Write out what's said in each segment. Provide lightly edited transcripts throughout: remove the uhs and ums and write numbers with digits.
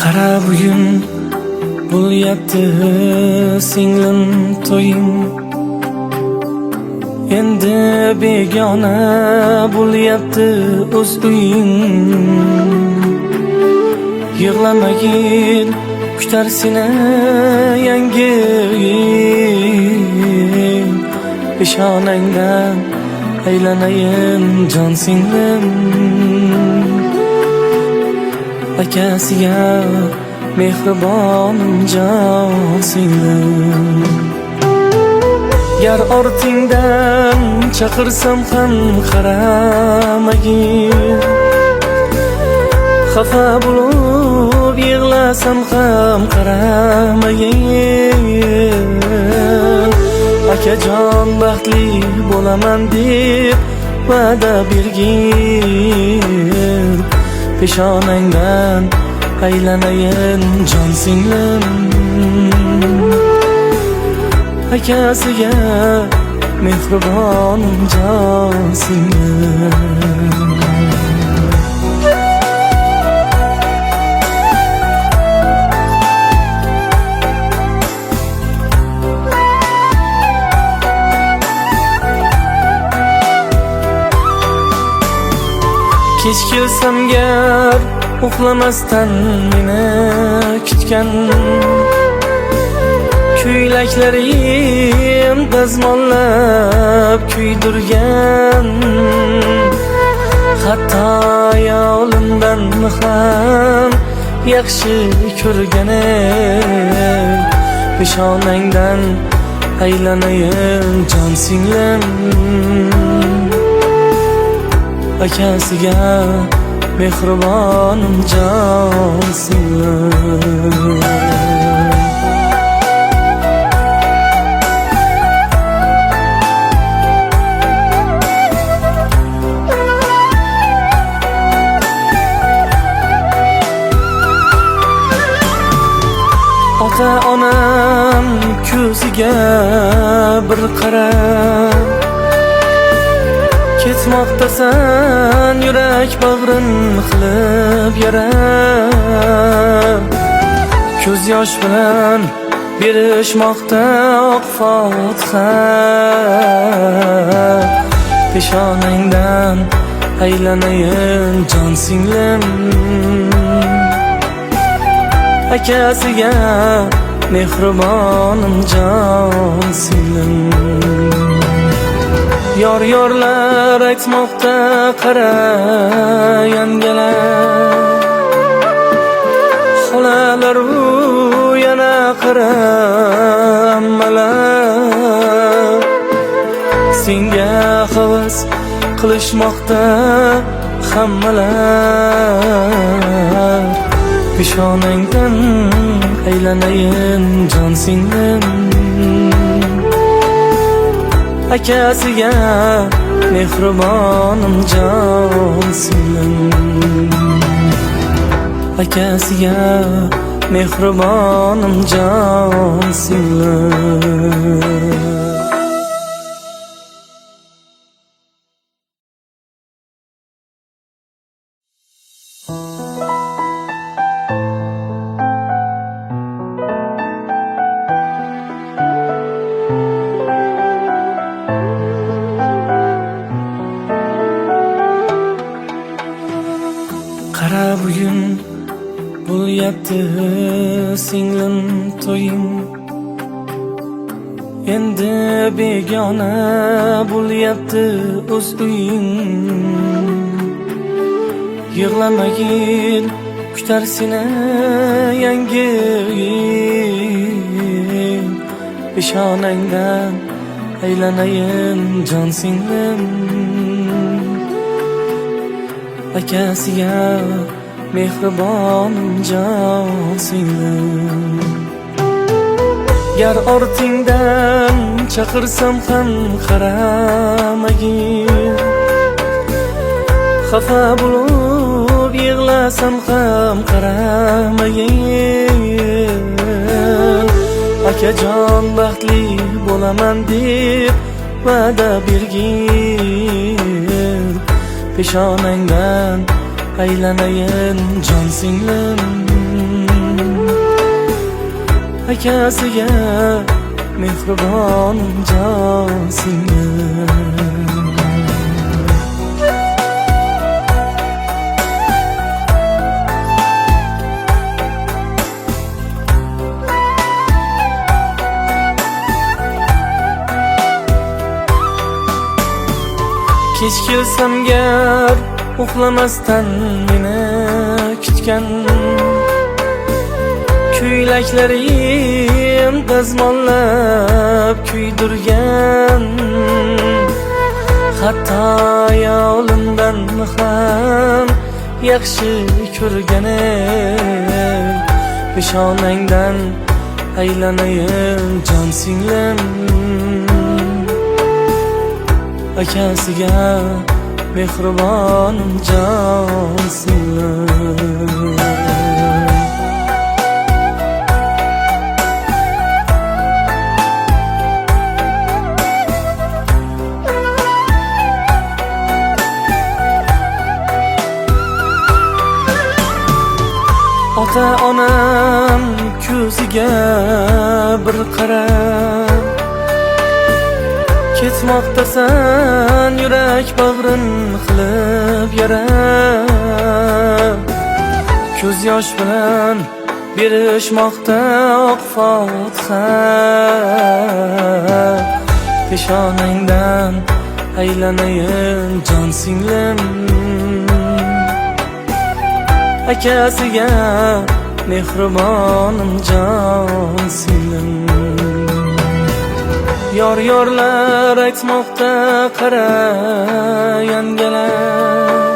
Qara bugun bo'lyapti singlim to'ying, endi begona bo'lyapti o'z uying. Yig'lamagin, kutar seni yangi uying. Peshonangdan aylanayin jon singlim, akasiga mehribonim jon singlim. Gar ortingdan chaqirsam ham qaramagin, xafa bo'lib yig'lasam ham qaramagin. Akajon baxtli bo'laman deb va'da bergin, peshonangdan aylanayin jon singlim, akasiga mehribonim jon singlim. Kech kelsam gar uxlamasdan meni kutgan, ko'ylaklarim dazmollab kuydirgan. Hatto ayolimdan ham yaxshi ko'rgan ey, peshonangdan aylanayin jon singlim, akasiga mehribonim jon singlim. Ota onam ko'ziga bir qarab, ketmoqdasan yurak bag'rin qilib yarab. Ko'z yosh bilan berishmoqda oq fotiha, peshonangdan aylanayin jon singlim, akasiga mehribonim jon singlim. Yor-yorlar aytmoqda qara yangalar, xolalar yana qara ammalar. Senga havas qilishmoqda hammalar, peshonangdan aylanayin jon singlim, akasiga mehribonim jon singlim, akasiga mehribonim jon singlim. Qara bugun bo'lyapti singlim to'ying, endi begona bo'lyapti o'z uying. Yig'lamagin, kutar seni yangi uying. Peshonangdan aylanayin jon singlim, akasiga mehribonim jon singlim. Gar ortingdan chaqirsam ham qaramagin, xafa bo'lib yig'lasam ham qaramagin. Akajon baxtli bo'laman deb va'da bergin, peshonangdan aylanayin jon singlim, akasiga mehribon jon singlim. Kech kelsam gar uxlamasdan meni kutgan, ko'ylaklarim dazmollab kuydirgan, hatto ayolimdan ham yaxshi ko'rgan peshonangdan aylanayin jon singlim. Akasiga mehribon jon singlim. Ota onam ko'ziga bir qarab ketmoqdasan yurak bag'rin qilib yara, ko'z yosh bilan berishmoqda oq fotiha, peshonangdan aylanayin jon singlim. Akasiga mehribon jon singlim. Yor-yorlar aytmoqda qara yangalar,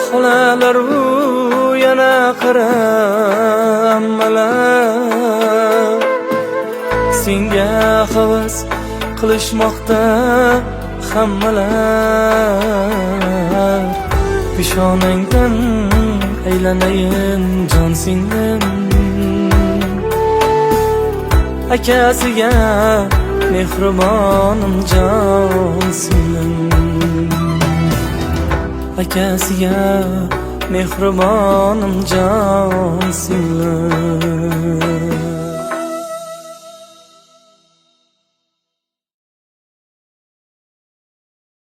xolalar u yana qara ammalar, senga havas qilishmoqda hammalar, peshonangdan aylanayin jon singlim. Akasiga mehribon jon singlim. Akasiga mehribon jon singlim.